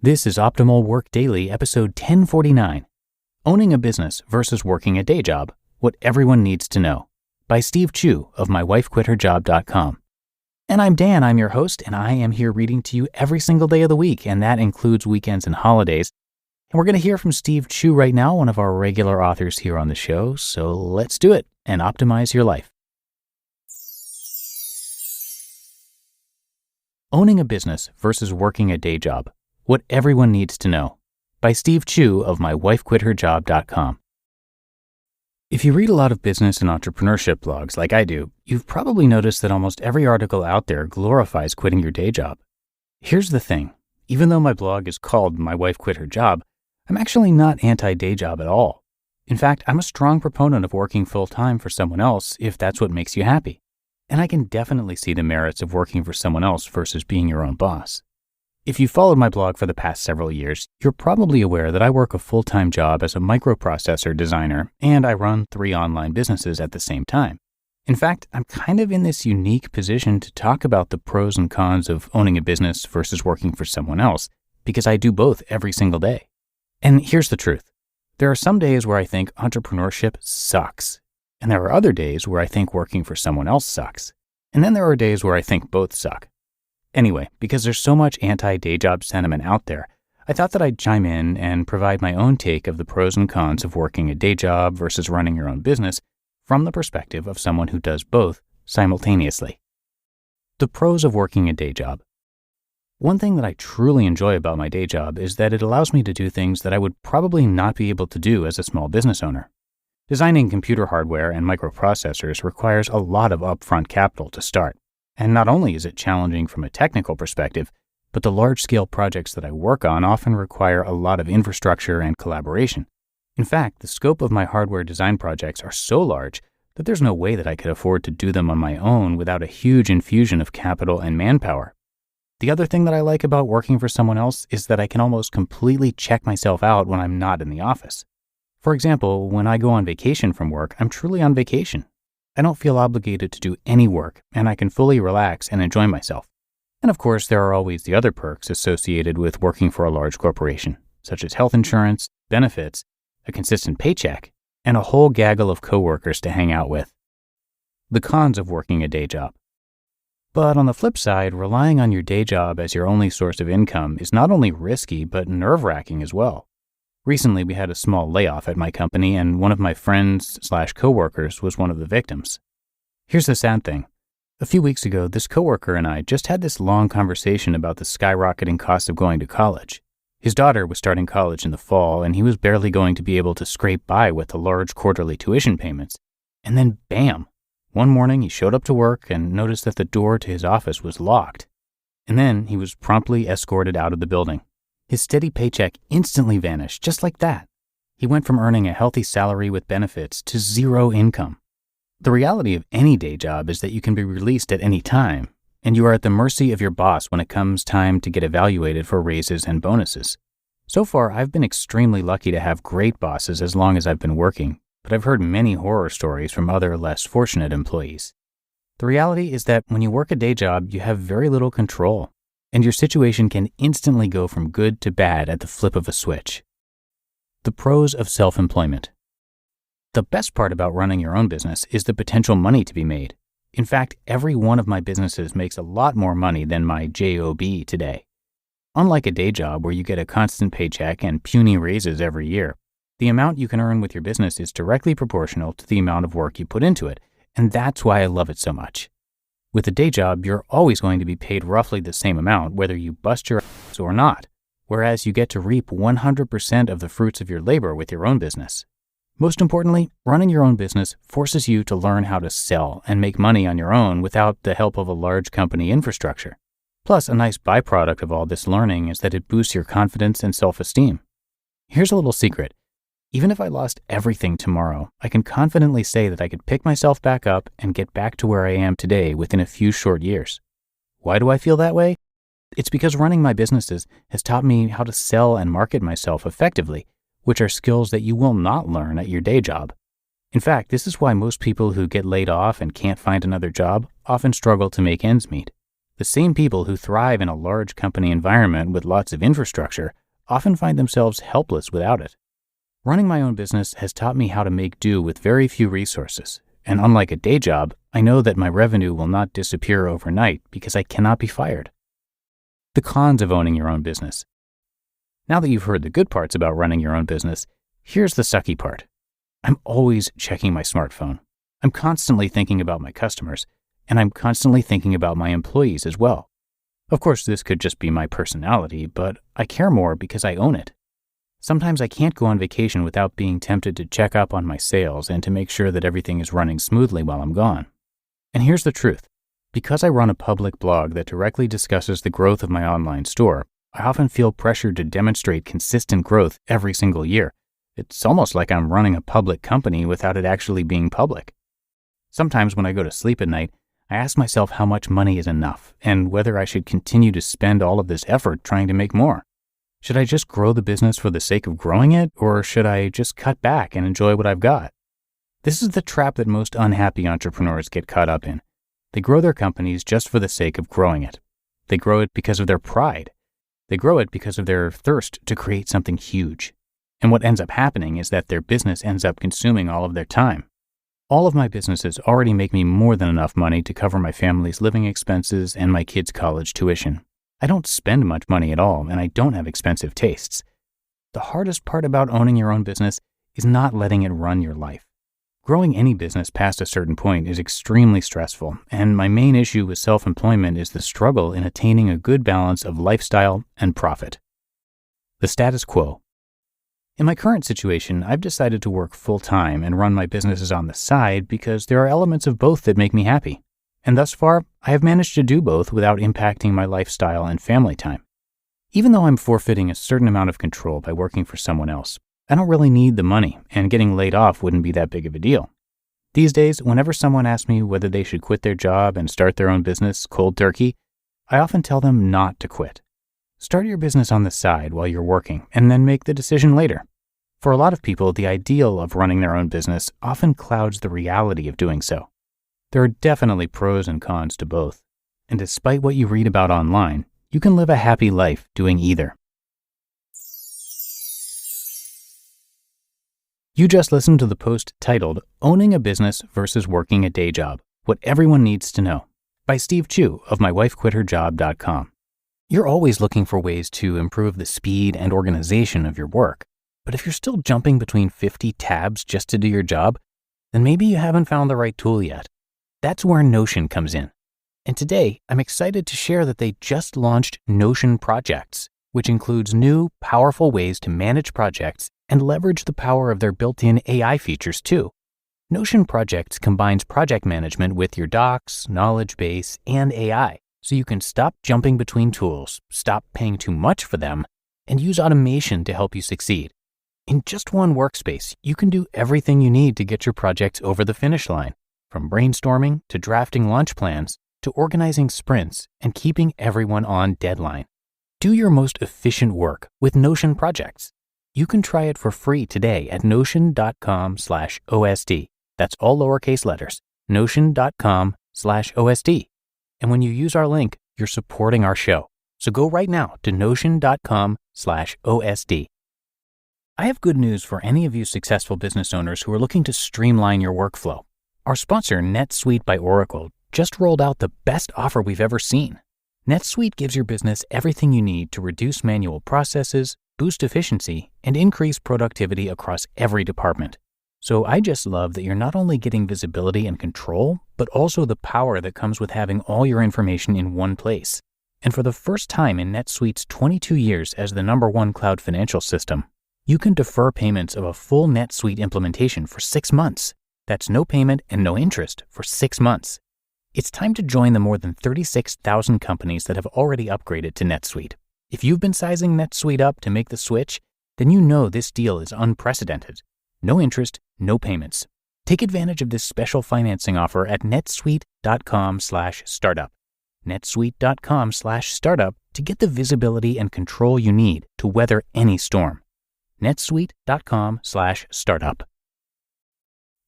This is Optimal Work Daily, episode 1049, Owning a Business versus Working a Day Job, What Everyone Needs to Know, by Steve Chou of mywifequitherjob.com. And I'm Dan, I'm your host, and I am here reading to you every single day of the week, and that includes weekends and holidays. And we're going to hear from Steve Chou right now, one of our regular authors here on the show, so let's do it and optimize your life. Owning a Business versus Working a Day Job, What Everyone Needs to Know, by Steve Chou of mywifequitherjob.com. If you read a lot of business and entrepreneurship blogs like I do, you've probably noticed that almost every article out there glorifies quitting your day job. Here's the thing. Even though my blog is called My Wife Quit Her Job, I'm actually not anti-day job at all. In fact, I'm a strong proponent of working full-time for someone else if that's what makes you happy. And I can definitely see the merits of working for someone else versus being your own boss. If you followed my blog for the past several years, you're probably aware that I work a full-time job as a microprocessor designer, and I run 3 online businesses at the same time. In fact, I'm kind of in this unique position to talk about the pros and cons of owning a business versus working for someone else, because I do both every single day. And here's the truth. There are some days where I think entrepreneurship sucks, and there are other days where I think working for someone else sucks. And then there are days where I think both suck. Anyway, because there's so much anti-day job sentiment out there, I thought that I'd chime in and provide my own take of the pros and cons of working a day job versus running your own business from the perspective of someone who does both simultaneously. The pros of working a day job. One thing that I truly enjoy about my day job is that it allows me to do things that I would probably not be able to do as a small business owner. Designing computer hardware and microprocessors requires a lot of upfront capital to start. And not only is it challenging from a technical perspective, but the large-scale projects that I work on often require a lot of infrastructure and collaboration. In fact, the scope of my hardware design projects are so large that there's no way that I could afford to do them on my own without a huge infusion of capital and manpower. The other thing that I like about working for someone else is that I can almost completely check myself out when I'm not in the office. For example, when I go on vacation from work, I'm truly on vacation. I don't feel obligated to do any work, and I can fully relax and enjoy myself. And of course, there are always the other perks associated with working for a large corporation, such as health insurance, benefits, a consistent paycheck, and a whole gaggle of coworkers to hang out with. The cons of working a day job. But on the flip side, relying on your day job as your only source of income is not only risky, but nerve-wracking as well. Recently, we had a small layoff at my company, and one of my friends/coworkers was one of the victims. Here's the sad thing. A few weeks ago, this coworker and I just had this long conversation about the skyrocketing cost of going to college. His daughter was starting college in the fall, and he was barely going to be able to scrape by with the large quarterly tuition payments. And then bam! One morning, he showed up to work and noticed that the door to his office was locked. And then he was promptly escorted out of the building. His steady paycheck instantly vanished, just like that. He went from earning a healthy salary with benefits to zero income. The reality of any day job is that you can be released at any time, and you are at the mercy of your boss when it comes time to get evaluated for raises and bonuses. So far, I've been extremely lucky to have great bosses as long as I've been working, but I've heard many horror stories from other less fortunate employees. The reality is that when you work a day job, you have very little control, and your situation can instantly go from good to bad at the flip of a switch. The pros of self-employment. The best part about running your own business is the potential money to be made. In fact, every one of my businesses makes a lot more money than my job today. Unlike a day job where you get a constant paycheck and puny raises every year, the amount you can earn with your business is directly proportional to the amount of work you put into it, and that's why I love it so much. With a day job, you're always going to be paid roughly the same amount whether you bust your ass or not, whereas you get to reap 100% of the fruits of your labor with your own business. Most importantly, running your own business forces you to learn how to sell and make money on your own without the help of a large company infrastructure. Plus, a nice byproduct of all this learning is that it boosts your confidence and self-esteem. Here's a little secret. Even if I lost everything tomorrow, I can confidently say that I could pick myself back up and get back to where I am today within a few short years. Why do I feel that way? It's because running my businesses has taught me how to sell and market myself effectively, which are skills that you will not learn at your day job. In fact, this is why most people who get laid off and can't find another job often struggle to make ends meet. The same people who thrive in a large company environment with lots of infrastructure often find themselves helpless without it. Running my own business has taught me how to make do with very few resources, and unlike a day job, I know that my revenue will not disappear overnight because I cannot be fired. The cons of owning your own business. Now that you've heard the good parts about running your own business, here's the sucky part. I'm always checking my smartphone. I'm constantly thinking about my customers, and I'm constantly thinking about my employees as well. Of course, this could just be my personality, but I care more because I own it. Sometimes I can't go on vacation without being tempted to check up on my sales and to make sure that everything is running smoothly while I'm gone. And here's the truth. Because I run a public blog that directly discusses the growth of my online store, I often feel pressured to demonstrate consistent growth every single year. It's almost like I'm running a public company without it actually being public. Sometimes when I go to sleep at night, I ask myself how much money is enough and whether I should continue to spend all of this effort trying to make more. Should I just grow the business for the sake of growing it, or should I just cut back and enjoy what I've got? This is the trap that most unhappy entrepreneurs get caught up in. They grow their companies just for the sake of growing it. They grow it because of their pride. They grow it because of their thirst to create something huge. And what ends up happening is that their business ends up consuming all of their time. All of my businesses already make me more than enough money to cover my family's living expenses and my kids' college tuition. I don't spend much money at all, and I don't have expensive tastes. The hardest part about owning your own business is not letting it run your life. Growing any business past a certain point is extremely stressful, and my main issue with self-employment is the struggle in attaining a good balance of lifestyle and profit. The status quo. In my current situation, I've decided to work full-time and run my businesses on the side because there are elements of both that make me happy. And thus far, I have managed to do both without impacting my lifestyle and family time. Even though I'm forfeiting a certain amount of control by working for someone else, I don't really need the money, and getting laid off wouldn't be that big of a deal. These days, whenever someone asks me whether they should quit their job and start their own business cold turkey, I often tell them not to quit. Start your business on the side while you're working, and then make the decision later. For a lot of people, the ideal of running their own business often clouds the reality of doing so. There are definitely pros and cons to both, and despite what you read about online, you can live a happy life doing either. You just listened to the post titled, Owning a Business versus Working a Day Job, What Everyone Needs to Know, by Steve Chou of mywifequitherjob.com. You're always looking for ways to improve the speed and organization of your work, but if you're still jumping between 50 tabs just to do your job, then maybe you haven't found the right tool yet. That's where Notion comes in. And today, I'm excited to share that they just launched Notion Projects, which includes new, powerful ways to manage projects and leverage the power of their built-in AI features too. Notion Projects combines project management with your docs, knowledge base, and AI, so you can stop jumping between tools, stop paying too much for them, and use automation to help you succeed. In just one workspace, you can do everything you need to get your projects over the finish line, from brainstorming to drafting launch plans to organizing sprints and keeping everyone on deadline. Do your most efficient work with Notion Projects. You can try it for free today at notion.com/OSD. That's all lowercase letters, notion.com/OSD. And when you use our link, you're supporting our show. So go right now to notion.com/OSD. I have good news for any of you successful business owners who are looking to streamline your workflow. Our sponsor, NetSuite by Oracle, just rolled out the best offer we've ever seen. NetSuite gives your business everything you need to reduce manual processes, boost efficiency, and increase productivity across every department. So I just love that you're not only getting visibility and control, but also the power that comes with having all your information in one place. And for the first time in NetSuite's 22 years as the #1 cloud financial system, you can defer payments of a full NetSuite implementation for 6 months. That's no payment and no interest for 6 months. It's time to join the more than 36,000 companies that have already upgraded to NetSuite. If you've been sizing NetSuite up to make the switch, then you know this deal is unprecedented. No interest, no payments. Take advantage of this special financing offer at netsuite.com/startup. netsuite.com/startup to get the visibility and control you need to weather any storm. netsuite.com/startup.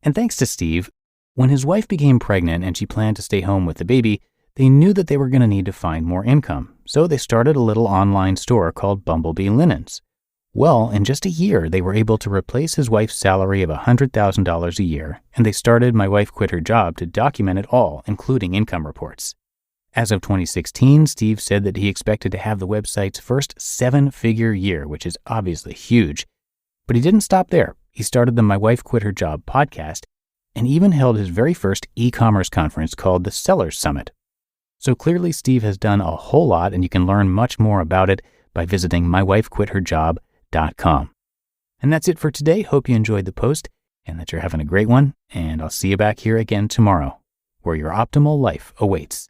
And thanks to Steve, when his wife became pregnant and she planned to stay home with the baby, They knew that they were going to need to find more income, so they started a little online store called Bumblebee Linens. Well, in just a year, they were able to replace his wife's salary of $100,000 a year, and they started My Wife Quit Her Job to document it all, including income reports. As of 2016, Steve said that he expected to have the website's first 7-figure year, which is obviously huge. But he didn't stop there. He started the My Wife Quit Her Job podcast and even held his very first e-commerce conference called the Sellers Summit. So clearly Steve has done a whole lot, and you can learn much more about it by visiting mywifequitherjob.com. And that's it for today. Hope you enjoyed the post and that you're having a great one, and I'll see you back here again tomorrow, where your optimal life awaits.